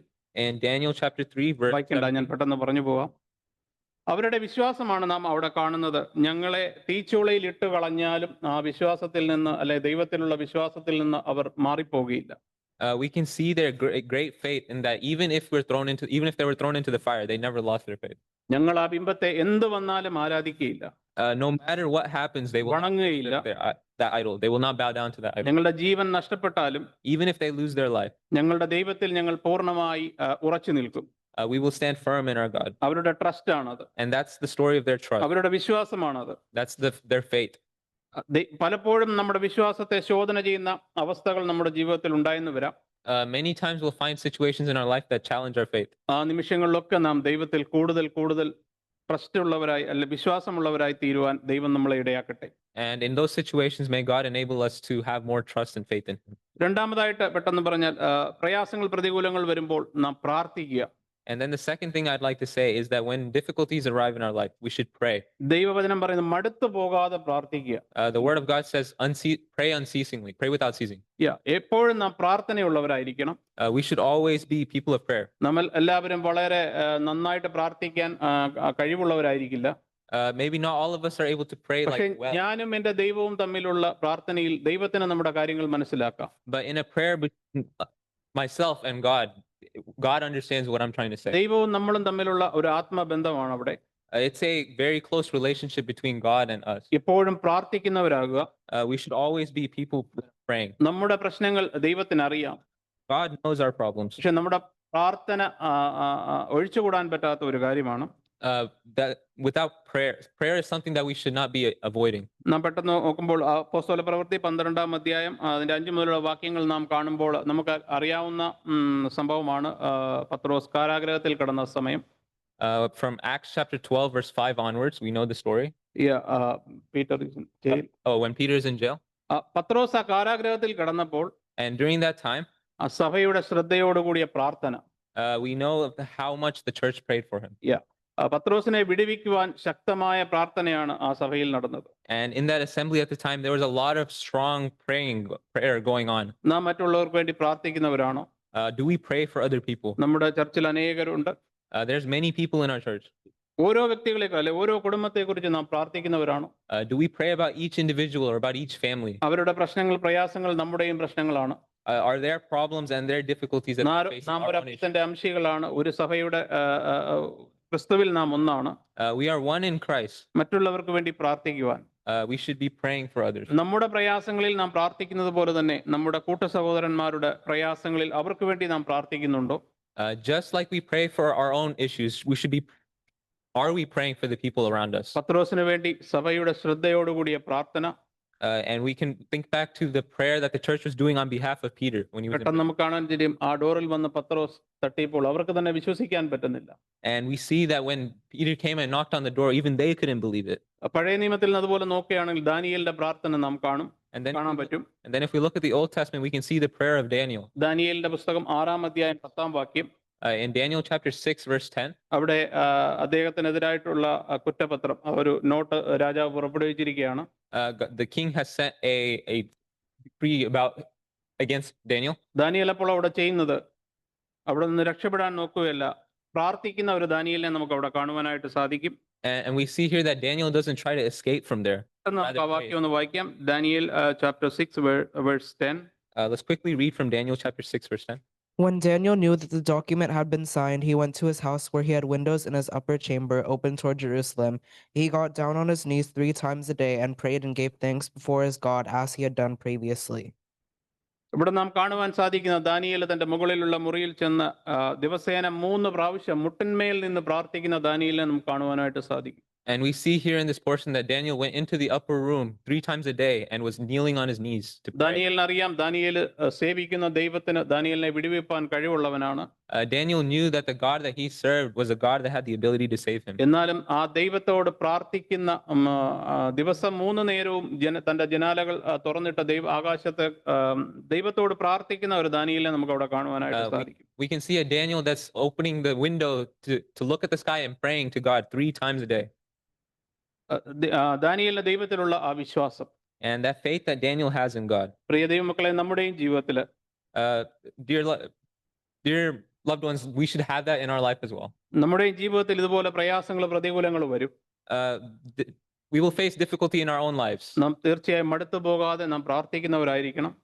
And Daniel chapter 3 verse വായിക്കണ്ട, 17, ഞാൻ പെട്ടെന്ന് പറഞ്ഞു പോവാം. അവരുടെ വിശ്വാസമാണ് നാം അവിടെ കാണുന്നത്. ഞങ്ങളെ തീച്ചുളയിൽ ഇട്ട് കളഞ്ഞാലും ആ വിശ്വാസത്തിൽ നിന്ന്, അല്ലെ ദൈവത്തിലുള്ള വിശ്വാസത്തിൽ നിന്ന് അവർ മാറിപ്പോകുകയില്ല. we can see their great faith in that even if they were thrown into the fire, they never lost their faith. ഞങ്ങൾ ആ ബിംബത്തെ എന്ത് വന്നാലും ആരാധിക്കുകയില്ല, No matter what happens, they will not വണങ്ങുകയില്ല. worship that idol. They will not bow down to that idol. ഞങ്ങളുടെ ജീവൻ നഷ്ടപ്പെട്ടാലും Even if they lose their life, ഞങ്ങളുടെ ദൈവത്തിൽ ഞങ്ങൾ പൂർണ്ണമായി ഉറച്ചു നിൽക്കും. we will stand firm in our God. അവരുടെ trust ആണത്, And that's the story of their trust. അവരുടെ വിശ്വാസമാണത്. That's their faith. പലപ്പോഴും നമ്മുടെ വിശ്വാസത്തെ ശോധന ചെയ്യുന്ന അവസ്ഥകൾ നമ്മുടെ ജീവിതത്തിൽ ഉണ്ടായെന്ന് വരാം. Many times we'll find situations in our life that challenge our faith. ആ നിമിഷങ്ങളിലൊക്കെ നാം ദൈവത്തിൽ കൂടുതൽ ട്രസ്റ്റ് ഉള്ളവരായി, അല്ലെ വിശ്വാസമുള്ളവരായി തീരുവാൻ ദൈവം നമ്മളെ ഇടയാക്കട്ടെ. And in those situations, may God enable us to have more trust and faith in him. രണ്ടാമതായിട്ട് പെട്ടെന്ന് പറഞ്ഞാൽ, പ്രയാസങ്ങൾ പ്രതികൂലങ്ങൾ വരുമ്പോൾ നാം പ്രാർത്ഥിക്കുക. And then the second thing I'd like to say is that when difficulties arrive in our life, we should pray. ദൈവവചനം പറയുന്നത് മടുത്തു പോകാതെ പ്രാർത്ഥിക്കുക. The word of God says, pray unceasingly, pray without ceasing. എപ്പോഴും നാം പ്രാർത്ഥനയുള്ളവരായിരിക്കണം. We should always be people of prayer. നമ്മൾ എല്ലാവരും വളരെ നന്നായിട്ട് പ്രാർത്ഥിക്കാൻ കഴിവുള്ളവരായിരിക്കില്ല. Maybe not all of us are able to pray പക്ഷേ like well, ഞാനും എന്റെ ദൈവവും തമ്മിലുള്ള പ്രാർത്ഥനയിൽ ദൈവത്തിന് നമ്മുടെ കാര്യങ്ങൾ മനസ്സിലാക്കാം. but in a prayer between myself and God understands what I'm trying to say. ദൈവവും നമ്മളും തമ്മിലുള്ള ഒരു ആത്മബന്ധമാണ് അവിടെ. It's a very close relationship between God and us. എപ്പോഴും പ്രാർത്ഥിക്കുന്നവരാകുക. We should always be people praying. നമ്മുടെ പ്രശ്നങ്ങൾ ദൈവത്തിന് അറിയാം. God knows our problems. പക്ഷെ നമ്മുടെ പ്രാർത്ഥന ഒഴിച്ചുകൂടാൻ പറ്റാത്ത ഒരു കാര്യമാണ്. That without prayer is something that we should not be avoiding. നാം പെട്ടെന്ന് നോക്കുമ്പോൾ അപ്പോസ്തല പ്രവൃത്തി 12-ാം അധ്യായം അതിന്റെ 5 മുതലുള്ള വാക്യങ്ങൾ നാം കാണുമ്പോൾ നമുക്ക് അറിയാവുന്ന സംഭവമാണ്. പത്രോസ് കാരാഗൃഹത്തിൽ കിടന്ന സമയം. From Acts chapter 12 verse 5 onwards, we know the story. Peter is in jail. When Peter is in jail. പത്രോസ് ആ കാരാഗൃഹത്തിൽ കിടന്നപ്പോൾ, and during that time, ആ സഭയുടെ ശ്രദ്ധയോടുകൂടിയ പ്രാർത്ഥന, we know how much the church prayed for him. പത്രോസിനെ വിടുവിക്കുവാൻ ശക്തമായ പ്രാർത്ഥനയാണ് ആ സഭയിൽ നടന്നത്. And in that assembly at the time, there was a lot of strong prayer going on. നാം മറ്റുള്ളവർക്ക് വേണ്ടി പ്രാർത്ഥിക്കുന്നവരാണോ? Do we pray for other people? നമ്മുടെ ചർച്ചിൽ അനേകരുണ്ട്. There's many people in our church. ഓരോ വ്യക്തികളെക്കും, അല്ലെ ഓരോ കുടുംബത്തെ കുറിച്ച് നാം പ്രാർത്ഥിക്കുന്നവരാണോ? Do we pray about each individual or about each family? അവരുടെ പ്രശ്നങ്ങൾ പ്രയാസങ്ങൾ നമ്മുടെയും പ്രശ്നങ്ങളാണ്. Are their problems and their difficulties that we face നാം ഒരു അപ്പത്തിന്റെ അംശികളാണ്. ഒരു സഭയുടെ ക്രിസ്തുവിൽ നാം ഒന്നാണ്. We are one in Christ. മറ്റുള്ളവർക്ക് വേണ്ടി പ്രാർത്ഥിക്കുവാൻ, we should be praying for others. നമ്മുടെ പ്രയാസങ്ങളിൽ നാം പ്രാർത്ഥിക്കുന്നത് പോലെ തന്നെ നമ്മുടെ കൂട്ട സഹോദരന്മാരുടെ പ്രയാസങ്ങളിൽ അവർക്ക് വേണ്ടി നാം പ്രാർത്ഥിക്കുന്നുണ്ടോ? Just like we pray for our own issues, are we praying for the people around us? പത്രോസിന് വേണ്ടി സഭയുടെ ശ്രദ്ധയോടുകൂടിയ പ്രാർത്ഥന. And we can think back to the prayer that the church was doing on behalf of Peter when he was in പെട്ടെന്ന് നമുക്ക് കാണാൻ കഴിയും ആ ഡോറിൽ വന്ന് പത്രോസ് തട്ടിയപ്പോൾ അവർക്ക് തന്നെ വിശ്വസിക്കാൻ പറ്റുന്നില്ല. And we see that when Peter came and knocked on the door, even they couldn't believe it. പഴയ നിയമത്തിൽ അതുപോലെ നോക്കുകയാണെങ്കിൽ ദാനിയേലിന്റെ പ്രാർത്ഥന നാം കാണും, കാണാൻ പറ്റും. And then if we look at the Old Testament, we can see the prayer of Daniel. ദാനിയേലിന്റെ പുസ്തകം 6-ാം അധ്യായം 10-ാം വാക്യം. In Daniel chapter 6 verse 10, അവിടെ അദ്ദേഹത്തിനെതിരായിട്ടുള്ള കുറ്റപത്രം ഒരു നോട്ട് രാജാവ് പുറപ്പെടുവിച്ചിരിക്കുകയാണ്. The king has sent a decree against Daniel. Daniel അപ്പോൾ അവിടെ ചെയ്യുന്നത് അവിടെ നിന്ന് രക്ഷപ്പെടാൻ നോക്കുകയല്ല, പ്രാർത്ഥിക്കുന്ന ഒരു ദാനിയേലിനെ നമുക്ക് അവിടെ കാണുവാനായിട്ട് സാധിക്കും. And we see here that Daniel doesn't try to escape from there. നമുക്ക് ആ വാക്യം ഒന്ന് വായിക്കാം. Daniel chapter 6 verse 10. Let's quickly read from Daniel chapter 6 verse 10. When Daniel knew that the document had been signed, he went to his house where he had windows in his upper chamber open toward Jerusalem. He got down on his knees 3 times a day and prayed and gave thanks before his God as he had done previously. ഇവിടെ നാം കാണുവാൻ സാധിക്കുന്ന Daniel തന്റെ മുകളിലുള്ള മുറിയിൽ ചെന്ന് ദിവസേന 3 പ്രാവശ്യം മുട്ടിന്മേൽ നിന്ന് പ്രാർത്ഥിക്കുന്ന ദാനിയേലിനെ നമുക്ക് കാണുവാനായിട്ട് സാധിക്കും. And we see here in this portion that Daniel went into the upper room 3 times a day and was kneeling on his knees to pray. ദാനിയേലിന് അറിയാം ദാനിയേൽ സേവിക്കുന്ന ദൈവത്തിന് ദാനിയേലിനെ വിടുവിപ്പാൻ കഴിവുള്ളവനാണ്. Daniel knew that the God that he served was a God that had the ability to save him. എന്നാലും ആ ദൈവത്തോട് പ്രാർത്ഥിക്കുന്ന ദിവസം 3 നേരവും തന്റെ ജനാലകൾ തുറന്നിട്ട ആകാശത്തെ ദൈവത്തോട് പ്രാർത്ഥിക്കുന്ന ഒരു ദാനിയേലിനെ നമുക്ക് അവിടെ കാണുവാനായിട്ട് സാധിക്കും. We can see a Daniel that's opening the window to look at the sky and praying to God 3 times a day. ദാനിയേലിന്റെ ദൈവത്തിലുള്ള ആ വിശ്വാസം. And that faith that Daniel has in God. പ്രിയ ദൈവമക്കളെ, നമ്മുടെയും ജീവിതത്തില് dear loved ones, we should have that in our life as well. നമ്മുടെയും ജീവിതത്തിൽ ഇതുപോലെ പ്രയാസങ്ങൾ പ്രതികൂലങ്ങൾ വരും. We will face difficulty in our own lives. നാം തീർച്ചയായും മടുത്തു പോകാതെ നാം പ്രാർത്ഥിക്കുന്നവരായിരിക്കണം.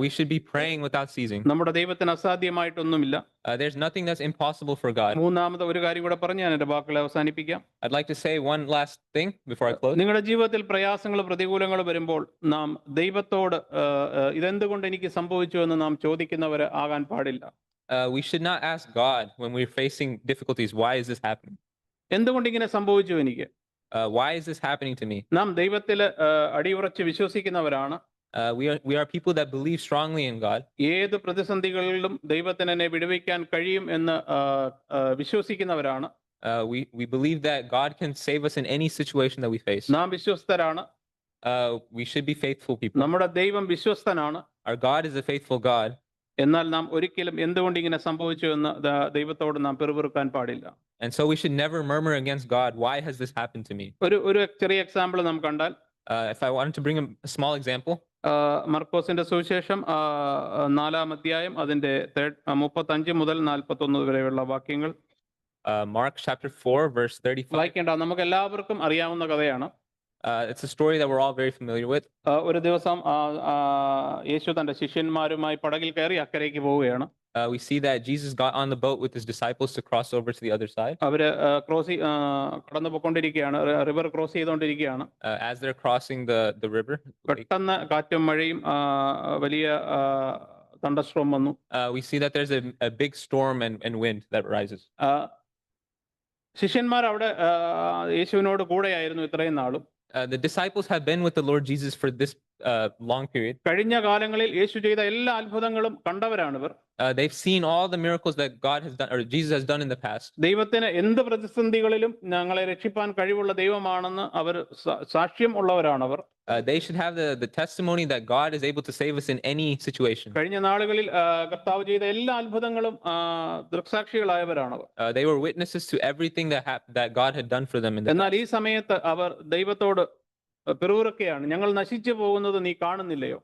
We should be praying without ceasing. നമ്മുടെ ദൈവത്തിന് അസാധ്യമായിട്ടൊന്നുമില്ല. There's nothing that's impossible for God. മൂന്നാമത്തെ ഒരു കാര്യം കൂടെ പറഞ്ഞ് ഞാൻ എൻ്റെ വാക്കുകളെ അവസാനിപ്പിക്കാം. I'd like to say one last thing before I close. നിങ്ങളുടെ ജീവിതത്തിൽ പ്രയാസങ്ങൾ പ്രതികൂലങ്ങൾ വരുമ്പോൾ നാം ദൈവത്തോട് ഇതെന്തുകൊണ്ട് എനിക്ക് സംഭവിച്ചു എന്ന് നാം ചോദിക്കുന്നവർ ആകാൻ പാടില്ല. We should not ask God when we're facing difficulties, why is this happening? എന്തുകൊണ്ട് ഇങ്ങനെ സംഭവിച്ചു എനിക്ക്? Why is this happening to me? നാം ദൈവത്തിൽ അടിയുറച്ച് വിശ്വസിക്കുന്നവരാണ്. We are people that believe strongly in God. ഏത് പ്രതിസന്ധികളിലും ദൈവത്തിന് എന്നെ വിടുവിക്കാൻ കഴിയും എന്ന് വിശ്വസിക്കുന്നവരാണ്. We believe that God can save us in any situation that we face. നാം വിശ്വസ്തരാണ്. We should be faithful people. നമ്മുടെ ദൈവം വിശ്വസ്തനാണ്. Our God is a faithful God. എന്നാൽ നാം ഒരിക്കലും എന്തുകൊണ്ട് ഇങ്ങനെ സംഭവിച്ചു എന്ന് ദൈവത്തോട് നാം പെറുപിറുക്കാൻ പാടില്ല. And so we should never murmur against God. Why has this happened to me? ഒരു ചെറിയ എക്സാമ്പിൾ നാം കണ്ടാൽ, if I wanted to bring a small example, മർക്കോസിന്റെ സുവിശേഷം 4-ാം അധ്യായം അതിന്റെ 35 മുതൽ 41 വരെയുള്ള വാക്യങ്ങൾ. Mark chapter 4 verse 35. വായിക്കേണ്ട, നമുക്ക് എല്ലാവർക്കും അറിയാവുന്ന കഥയാണ്. It's a story that we're all very familiar with. ഒരു ദിവസം യേശു തന്റെ ശിഷ്യന്മാരുമായി പടകിൽ കയറി അക്കരയ്ക്ക് പോവുകയാണ്. We see that Jesus got on the boat with his disciples to cross over to the other side. അവര് കടന്നു പോയിക്കൊണ്ടിരിക്കുകയാണ്, റിവർ ക്രോസ് ചെയ്തുകൊണ്ടിരിക്കുകയാണ്. As they're crossing the river, പെട്ടെന്ന് കാറ്റും മഴയും വലിയ thunderstorm വന്നു. We see that there's a big storm and wind that rises. ശിഷ്യന്മാർ അവിടെ യേശുവിനോട് കൂടെയായിരുന്നു ഇത്രയും നാളും. The disciples have been with the Lord Jesus for this long period. കഴിഞ്ഞ കാലങ്ങളിൽ യേശു ചെയ്ത എല്ലാ അത്ഭുതങ്ങളും കണ്ടവരാണിവർ. They've seen all the miracles that God has done or Jesus has done in the past. ദൈവത്തിന് എന്ത് പ്രതിസന്ധികളിലും ഞങ്ങളെ രക്ഷിപ്പാൻ കഴിവുള്ള ദൈവമാണെന്ന് അവർ സാക്ഷ്യം ഉള്ളവരാണവർ. They should have the testimony that God is able to save us in any situation. കഴിഞ്ഞ നാളുകളിൽ കർത്താവ് ചെയ്ത എല്ലാ അത്ഭുതങ്ങളും ദൃക്സാക്ഷികളായവരാണവർ. They were witnesses to everything that God had done for them in the എന്നാൽ ഈ സമയത്ത് അവർ ദൈവത്തോട് പിറുപിറുക്കുകയാണ്, ഞങ്ങൾ നശിച്ചു പോകുന്നത് നീ കാണുന്നില്ലയോ?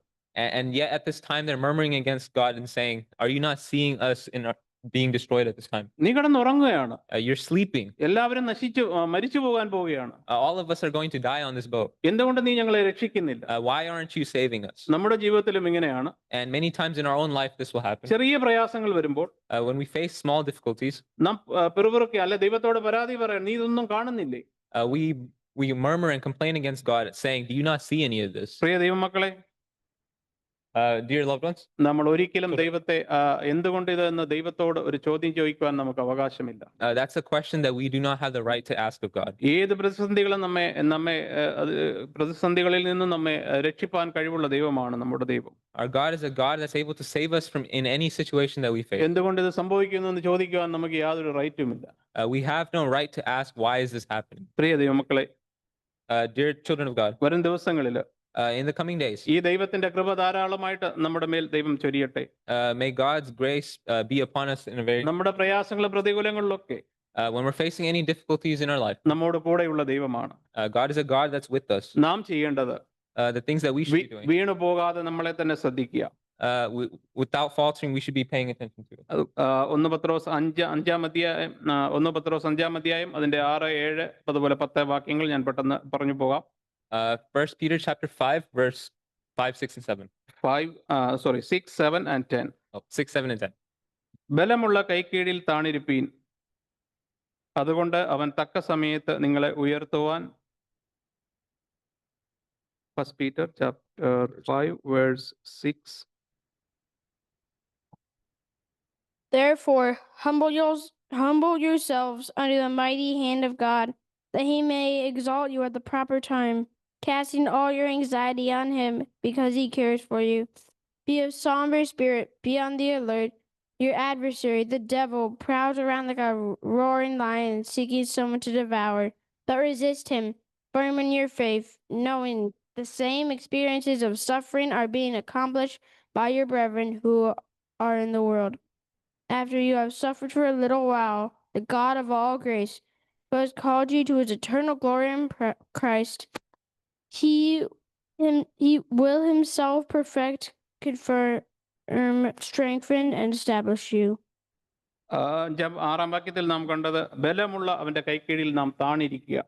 And yet at this time they're murmuring against God and saying, are you not seeing us being destroyed at this time? നീ കിടന്നുറങ്ങുകയാണ്. You're sleeping. എല്ലാവരും മരിച്ചു പോകാൻ പോവുകയാണ്. All of us are going to die on this boat. എന്തുകൊണ്ട് നീ ഞങ്ങളെ രക്ഷിക്കുന്നില്ല? Why aren't you saving us? നമ്മുടെ ജീവിതത്തിലും ഇങ്ങനെയാണ്. And many times in our own life this will happen. ചെറിയ പ്രയാസങ്ങൾ വരുമ്പോൾ when we face small difficulties, നാം പിറുപിറുക്കുക, അല്ലെ ദൈവത്തോട് പരാതി പറയാം, നീ ഇതൊന്നും കാണുന്നില്ലേ? we murmur and complain against God, saying, "Do you not see any of this?" പ്രിയ ദൈവമക്കളെ, Dear loved ones, നമ്മൾ ഒരിക്കലും ദൈവത്തെ എന്തുകൊണ്ട് ഇതെന്ന് ദൈവത്തോട് ഒരു ചോദ്യം ചോദിക്കുവാൻ നമുക്ക് അവകാശമില്ല. that's a question that we do not have the right to ask of God. ഏത് പ്രതിസന്ധികളും നമ്മെ പ്രതിസന്ധികളിൽ നിന്നും നമ്മെ രക്ഷിപ്പാൻ കഴിവുള്ള ദൈവമാണ് നമ്മുടെ ദൈവം. Our God is a God that's able to save us from in any situation that we face. എന്തുകൊണ്ട് ഇത് സംഭവിക്കുന്നു എന്ന് ചോദിക്കുവാൻ നമുക്ക് യാതൊരു റൈറ്റുമില്ല. We have no right to ask, "Why is this happening?" പ്രിയ ദൈവമക്കളെ, Dear children of God, വരും ദിവസങ്ങളിൽ in the coming days, ഈ ദൈവത്തിന്റെ കൃപ ധാരാളമായിട്ട് നമ്മുടെ മേൽ ദൈവം ചൊരിയട്ടെ. may God's grace be upon us in a very നമ്മുടെ പ്രയാസങ്ങളും പ്രതികൂലങ്ങളിലൊക്കെ when we're facing any difficulties in our life. നമ്മോട് കൂടെയുള്ള ദൈവമാണ്. God is a God that's with us. നാം ചെയ്യേണ്ടത് The things that we should be doing, വീണു പോകാതെ നമ്മളെ തന്നെ ശ്രദ്ധിക്കുക. without faltering, we should be paying attention to. 1 പത്രോസ് 5-ാം അധ്യായം 1 പത്രോസ് 5-ാം അധ്യായം അതിന്റെ 6, 7 അതുപോലെ 10 വാക്യങ്ങൾ ഞാൻ പെട്ടെന്ന് പറഞ്ഞു പോകാം. 1 Peter chapter 5, verse 5, 6, and 7. 6, 7 and 10. 6, 7, and 10. ബലമുള്ള കൈക്കീഴിൽ താണിരിപ്പീൻ, അതുകൊണ്ട് അവൻ തക്ക സമയത്ത് നിങ്ങളെ ഉയർത്തുവാൻ. 1 Peter chapter 5 verse 6. Therefore, humble yourselves under the mighty hand of God, that he may exalt you at the proper time, casting all your anxiety on him, because he cares for you. Be of somber spirit, be on the alert. Your adversary, the devil, prowls around like a roaring lion, seeking someone to devour. But resist him, firm in your faith, knowing the same experiences of suffering are being accomplished by your brethren who are in the world. After you have suffered for a little while, the God of all grace, who has called you to his eternal glory in Christ, he will himself perfect, confirm, strengthen, and establish you. 6-ാം വാക്യത്തിൽ നാം കണ്ടത് ബലമുള്ള അവന്റെ കൈക്കീഴിൽ നാം താണിരിക്കുക.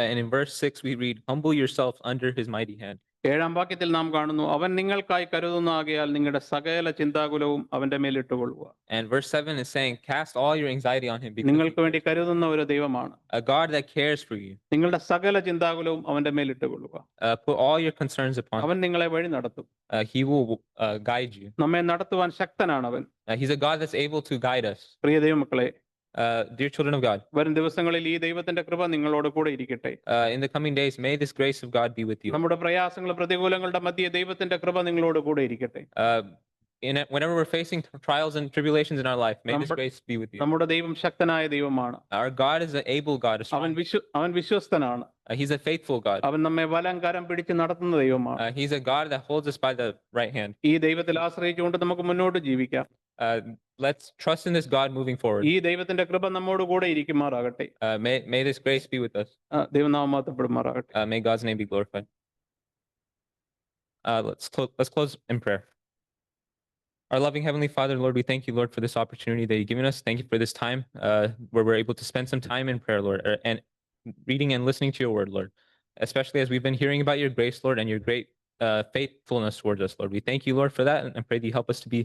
And in verse 6, we read, "Humble yourself under his mighty hand." 7-ാം വാക്യത്തിൽ നാം കാണുന്നു, അവൻ നിങ്ങൾക്കായി കരുതുന്ന ആകയാൽ നിങ്ങളുടെ സകല ചിന്താകുലവും അവന്റെ മേൽ ഇട്ടുകൊള്ളുക. And verse 7 is saying, "Cast all your anxiety on him, because നിങ്ങൾക്ക് വേണ്ടി കരുതുന്ന ഒരു ദൈവമാണ്. a God that cares for you." നിങ്ങളുടെ സകല ചിന്താകുലവും അവന്റെ മേൽ ഇട്ടുകൊള്ളുക. Put all your concerns upon him. അവൻ നിങ്ങളെ വഴി നടത്തും. He will guide you. നമ്മെ നടത്തുവാൻ ശക്തനാണ് അവൻ. He's a God that's able to guide us. പ്രിയ ദൈവമക്കളെ, dear children of God, വരും ദിവസങ്ങളിൽ ഈ ദൈവത്തിന്റെ കൃപ നിങ്ങളോട് കൂടെ ഇരിക്കട്ടെ. in the coming days, may this grace of God be with you. നമ്മുടെ പ്രയാസങ്ങളും പ്രതികൂലങ്ങളുടെ മധ്യേ ദൈവത്തിന്റെ കൃപ നിങ്ങളോട് കൂടെ ഇരിക്കട്ടെ. Whenever we're facing trials and tribulations in our life, may this grace be with you. നമ്മുടെ ദൈവം ശക്തനായ ദൈവമാണ്. Our God is an able God. അവൻ വിശ്വസ്തനാണ്. He's a faithful God. അവൻ നമ്മെ വലം കരം പിടിച്ച് നടത്തുന്ന ദൈവമാണ്. He's a God that holds us by the right hand. ഈ ദൈവത്തിൽ ആശ്രയിച്ചുകൊണ്ട് നമുക്ക് മുന്നോട്ട് ജീവിക്കാം. Let's trust in this God moving forward. ഈ ദൈവത്തിന്റെ കൃപ നമ്മോട് കൂടെ ഇരിക്കുമാറാകട്ടെ. May this grace be with us. ദൈവനാമം മഹത്വപ്പെടുമാറാകട്ടെ. May God's name be glorified. Let's close in prayer. Our loving Heavenly Father, Lord, we thank you, Lord, for this opportunity that you've given us. Thank you for this time where we're able to spend some time in prayer, Lord, and reading and listening to your word, Lord, especially as we've been hearing about your grace, Lord, and your great faithfulness towards us, Lord. We thank you, Lord, for that, and pray that you help us to be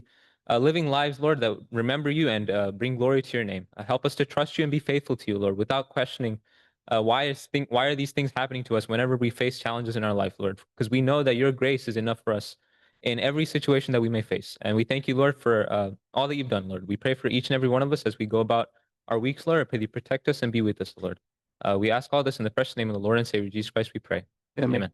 living lives, Lord, that remember you and bring glory to your name. Help us to trust you and be faithful to you, Lord, without questioning why are these things happening to us whenever we face challenges in our life, Lord, because we know that your grace is enough for us in every situation that we may face. And we thank you, Lord, for all that you've done, Lord. We pray for each and every one of us as we go about our weeks, Lord. I pray that you protect us and be with us, Lord. We ask all this in the precious name of the Lord and Savior, Jesus Christ, we pray. Amen.